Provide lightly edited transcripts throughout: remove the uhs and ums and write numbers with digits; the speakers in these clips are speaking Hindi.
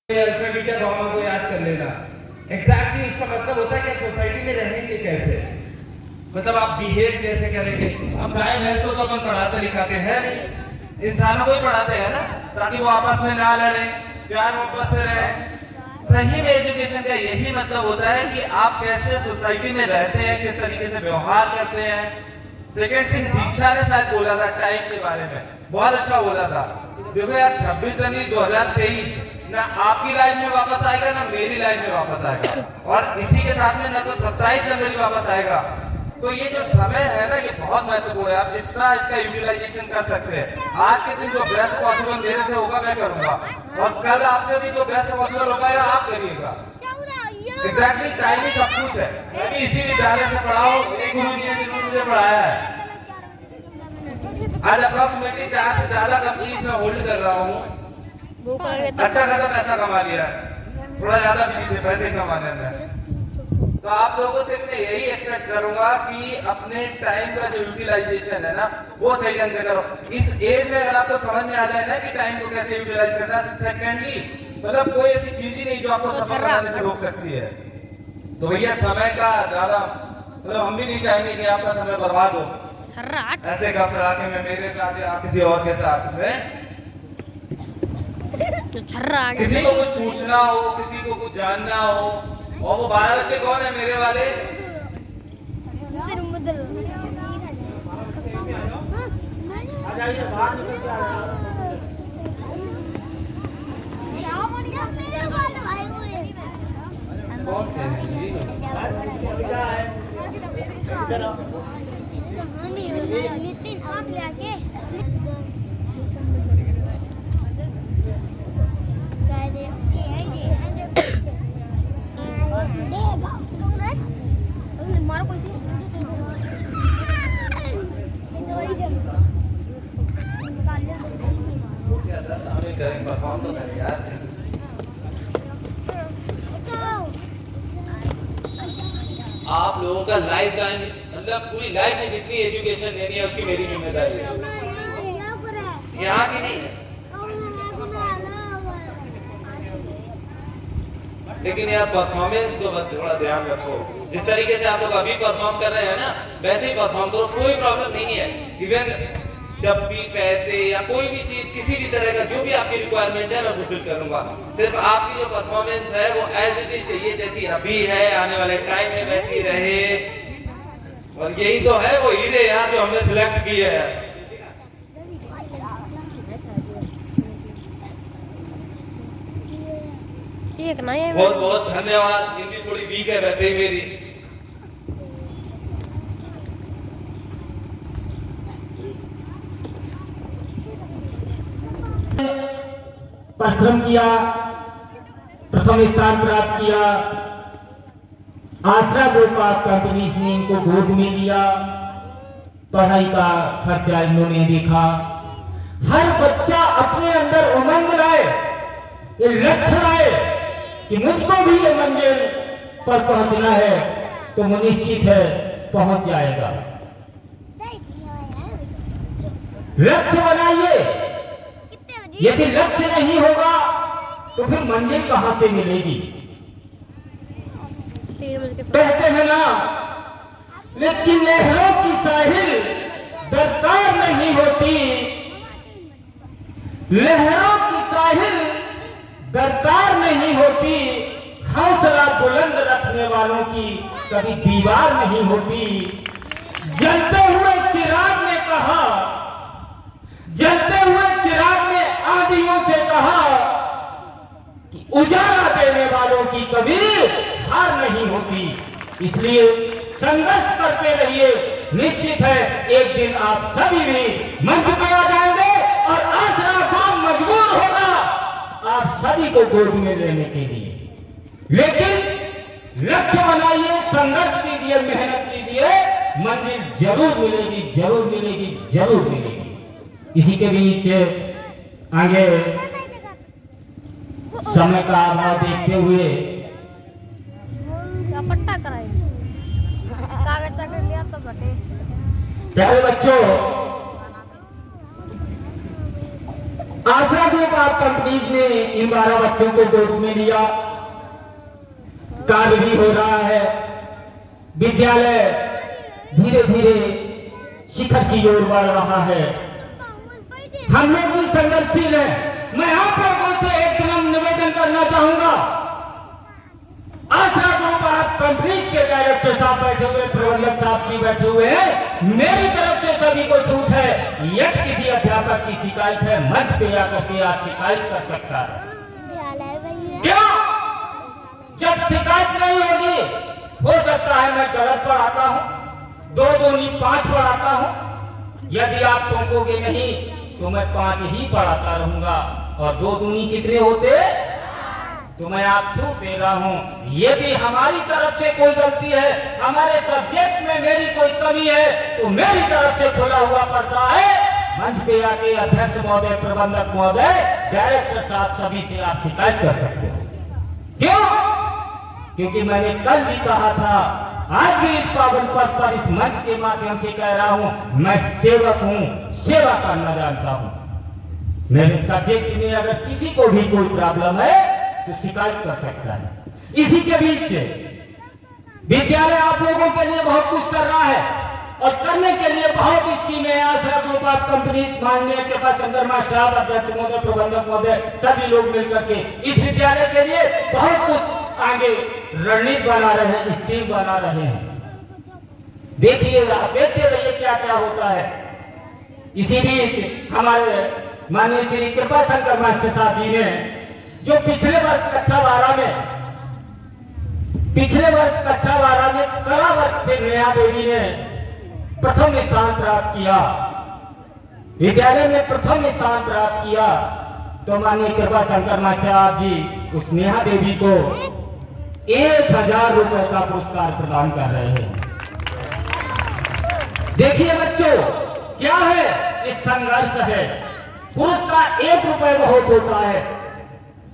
अल्फाबेट या गॉमा को याद कर लेना। एग्जैक्टली इसका मतलब होता है कि आप सोसाइटी में रहेंगे कैसे, मतलब आप बिहेव कैसे करेंगे। अब गाय भैंस को तो अपन पढ़ाते लिखाते हैं नहीं, इंसानों को ही पढ़ाते हैं ना, ताकि वो आपस में ना लड़े, प्यार मोहब्बत से रहे। सही में एजुकेशन का यही मतलब होता है कि आप कैसे सोसाइटी में रहते हैं, किस तरीके से व्यवहार करते हैं। सेकेंड थिंग, दीक्षा ने शायद बोला था टाइम के बारे में, बहुत अच्छा बोला था। देखो यार 26 जनवरी 2023 ना आपकी लाइफ में वापस आएगा ना मेरी लाइफ में वापस आएगा, और इसी के साथ में ना तो 27 जनवरी वापस आएगा। तो ये जो समय है ना ये बहुत महत्वपूर्ण है, आप जितना इसका यूटिलाइजेशन कर सकते हैं। आज के दिन जो बेस्ट पॉसिबल मेरे से होगा मैं करूंगा, और कल आपसे भी जो बेस्ट पॉसिबल होगा आप करिएगा। एग्जैक्टली टाइम ही सब कुछ है। मैं भी इसी विद्यालय से पढ़ा हूँ, एक गुरु जी ने जिन्होंने मुझे पढ़ाया है। आज अप्रोक्सीमेटली 4 से ज्यादा कंपनीज में होल्ड कर रहा हूँ, अच्छा खासा पैसा कमा लिया है, थोड़ा ज्यादा बिजी थे पैसे कमाने में। तो आप लोगों से मैं यही एक्सपेक्ट करूंगा कि अपने टाइम का जो यूटिलाइजेशन है ना वो सही ढंग से करो। इस एज में अगर आपको समझ में आ जाए ना कि टाइम को कैसे यूटिलाइज करना है, सेकेंडली मतलब कोई ऐसी चीज ही नहीं जो आपको सफल बनाने से रोक सकती है। तो भैया समय का ज्यादा मतलब हम भी नहीं चाहेंगे कि आपका समय बर्बाद हो ऐसे गप के में मेरे साथ या किसी और के साथ में। किसी को कुछ पूछना हो, किसी को कुछ जानना हो, और वो 12 बच्चे कौन है मेरे वाले, कौन से आप लोगों का लाइफ टाइम मतलब पूरी लाइफ में जितनी एजुकेशन लेनी है उसकी मेरी जिम्मेदारी है, यहाँ की नहीं है। लेकिन यार परफॉर्मेंस को बस थोड़ा ध्यान रखो, जिस तरीके से आप लोग अभी परफॉर्म कर रहे हैं ना वैसे ही परफॉर्म करो, कोई प्रॉब्लम नहीं है। इवन जब भी पैसे या कोई भी चीज किसी भी तरह का जो भी आपकी रिक्वायरमेंट है मैं फुलफिल करूंगा। सिर्फ आपकी जो परफॉर्मेंस है वो एज इट इज चाहिए, जैसी अभी है आने वाले टाइम में वैसी रहे। और यही तो है वो हीरे यार जो हमने सिलेक्ट किए हैं। बहुत बहुत धन्यवाद। हिंदी थोड़ी वीक है वैसे ही मेरी। परिश्रम किया, प्रथम स्थान प्राप्त किया, आसरा गोपाल कंपनीज ने इनको गोद में लिया, पढ़ाई का खर्चा इन्होंने देखा। हर बच्चा अपने अंदर उमंग लाए, ये लक्ष्य लाए कि मुझको भी ये मंजिल पर पहुंचना है, तो निश्चित है पहुंच जाएगा। लक्ष्य बनाइए, यदि लक्ष्य नहीं होगा तो फिर मंजिल कहां से मिलेगी। कहते हैं ना, लेकिन लहरों की साहिल दरकार नहीं होती, लहरों की साहिल दरकार नहीं होती, हौसला बुलंद रखने वालों की कभी दीवार नहीं होती। जलते हुए चिराग ने कहा, जलते हुए चिराग ने आंधियों से कहा कि उजाला देने वालों की कभी हार नहीं होती। इसलिए संघर्ष करते रहिए, निश्चित है एक दिन आप सभी भी मंच पे आ जाएंगे और आसरा गांव मजबूर होगा आप सभी को गोद में लेने के लिए। लेकिन लक्ष्य बनाइए, संघर्ष कीजिए, मेहनत कीजिए, मंजिल जरूर मिलेगी, जरूर मिलेगी, जरूर मिलेगी। इसी के बीच आगे समय का अभाव देखते हुए पट्टा कराएंगे, कागज कर लिया तो बटे। प्यारे बच्चों, आसरा ग्रुप ऑफ कंपनीज ने इन 12 बच्चों को गोद में लिया। कार्य भी हो रहा है। विद्यालय धीरे धीरे शिखर की ओर बढ़ रहा है। हम लोग भी संघर्षशील हैं। मैं आप लोगों से एक निवेदन करना चाहूंगा। आसरा ग्रुप ऑफ कंपनीज के डायरेक्टर साहब बैठे हुए, प्रबंधक साहब भी बैठे हुए हैं। मेरी तरफ से सभी को छूट है। यदि किसी अध्यापक की शिकायत है, मंच पे आकर के आप शिकायत कर सकता है। क्या जब शिकायत नहीं होगी, हो सकता है मैं गलत पढ़ाता हूं, 2 दूनी 5 पढ़ाता हूं। यदि आप टोकोगे नहीं तो मैं 5 ही पढ़ाता रहूंगा। और 2 दूनी कितने होते, तो मैं आप छूट दे रहा हूं। यदि हमारी तरफ से कोई गलती है, हमारे सब्जेक्ट में मेरी कोई कमी है, तो मेरी तरफ से खुला हुआ पड़ता है। मंच पे आके अध्यक्ष महोदय, प्रबंधक महोदय, डायरेक्टर साहब सभी से आप शिकायत कर सकते हो। क्यों? क्योंकि मैंने कल भी कहा था, आज भी इस पावन पद पर इस मंच के माध्यम से कह रहा हूं, मैं सेवक हूं, सेवा करना जानता हूं। मेरे सब्जेक्ट में अगर किसी को भी कोई प्रॉब्लम है तो शिकायत कर सकता है। इसी के बीच विद्यालय आप लोगों के लिए बहुत कुछ कर रहा है और करने के लिए बहुत स्कीमें। आसरा ग्रुप ऑफ कंपनीज, माननीय कृपाशंकर मास्टर साहब, अध्यक्ष महोदय, प्रबंधक महोदय, सभी लोग मिलकर के इस विद्यालय के लिए बहुत कुछ आगे रणनीति बना रहे हैं, स्कीम बना रहे हैं। देखिएगा, देखते रहिए क्या क्या होता है। इसी बीच हमारे माननीय श्री कृपाशंकर मास्टर साहब जी ने जो पिछले वर्ष कक्षा 12 में कला वर्ग से नेहा देवी ने प्रथम स्थान प्राप्त किया, विद्यालय में प्रथम स्थान प्राप्त किया, तो माननीय कृपाशंकर मास्टर जी उस नेहा देवी को 1000 रुपए का पुरस्कार प्रदान कर रहे हैं। देखिए बच्चों, क्या है, ये संघर्ष है। पुरस्कार 1 रुपए बहुत होता है,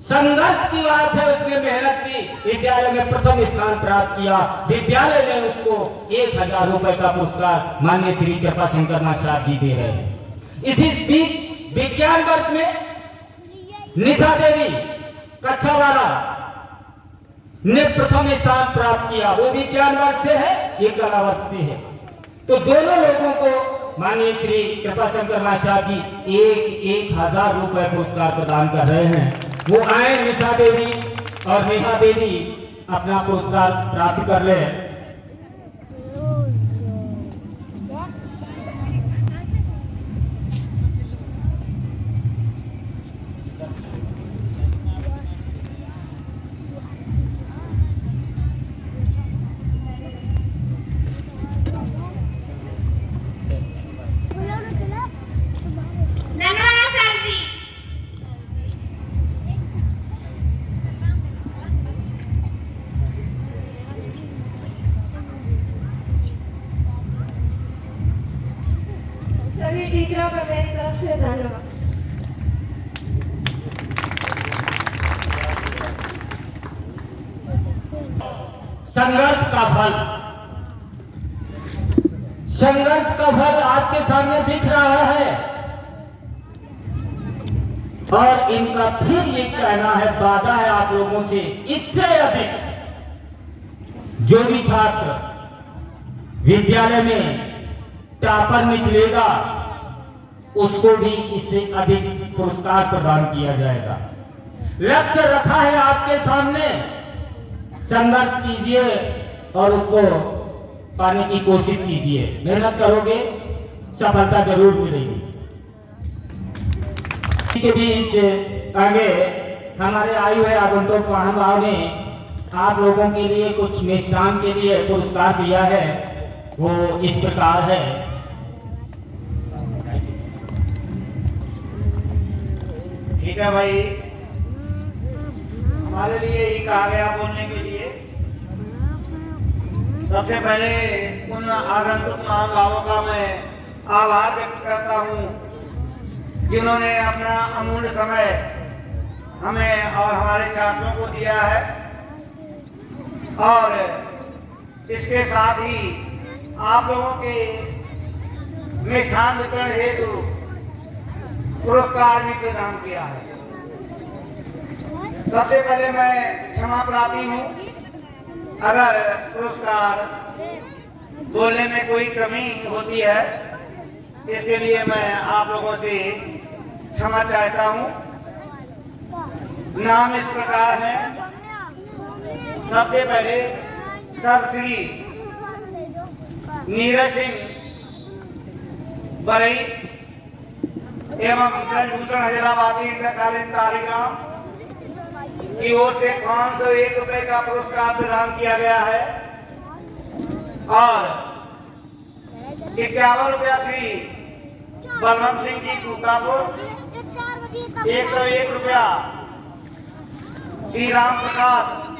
संघर्ष की बात है। उसने मेहनत की, विद्यालय में प्रथम स्थान प्राप्त किया, विद्यालय ने उसको 1000 रुपए का पुरस्कार माननीय श्री कृपाशंकर मास्टर जी दे रहे हैं। इसी बीच विज्ञान वर्ग में निशा देवी कक्षा 12 ने प्रथम स्थान प्राप्त किया। वो विज्ञान वर्ग से है, ये कला वर्ग से है। तो दोनों लोगों को माननीय श्री कृपाशंकर मास्टर जी 1000 रुपए पुरस्कार प्रदान कर रहे हैं। वो आए निशा देवी और नेहा देवी अपना पुरस्कार प्राप्त कर ले। टीचरों का मेरी तरफ से धन्यवाद। संघर्ष का फल आपके सामने दिख रहा है। और इनका फिर ये कहना है, वादा है आप लोगों से, इससे अधिक जो भी छात्र विद्यालय में टॉपर निकलेगा उसको भी इससे अधिक पुरस्कार प्रदान किया जाएगा। लक्ष्य रखा है आपके सामने, संघर्ष कीजिए और उसको पाने की कोशिश कीजिए। मेहनत करोगे, सफलता जरूर मिलेगी। के बीच आगे हमारे आयु है आगंतुक महानुभाव ने आप लोगों के लिए कुछ मिष्ठान के लिए पुरस्कार दिया है। वो इस प्रकार है। ठीक है भाई, हमारे लिए ही कहा गया बोलने के लिए। सबसे पहले उन आगंतुक महानुभावों का मैं आभार व्यक्त करता हूँ जिन्होंने अपना अमूल्य समय हमें और हमारे छात्रों को दिया है। और इसके साथ ही आप लोगों के मिष्ठान वितरण हेतु पुरस्कार भी प्रदान किया है। सबसे पहले मैं क्षमा प्रार्थी हूँ अगर पुरस्कार बोलने में कोई कमी होती है, इसके लिए मैं आप लोगों से क्षमा चाहता हूँ। नाम इस प्रकार है। सबसे पहले सर श्री नीरज सिंह बरई एवं भूषण हैदराबादी इंटरकालीन तालीगाम की ओर से 501 रुपए का पुरस्कार प्रदान किया गया है और 51 रुपया श्री बलवंत सिंह जी कुकापुर, 101 रुपया श्री राम प्रकाश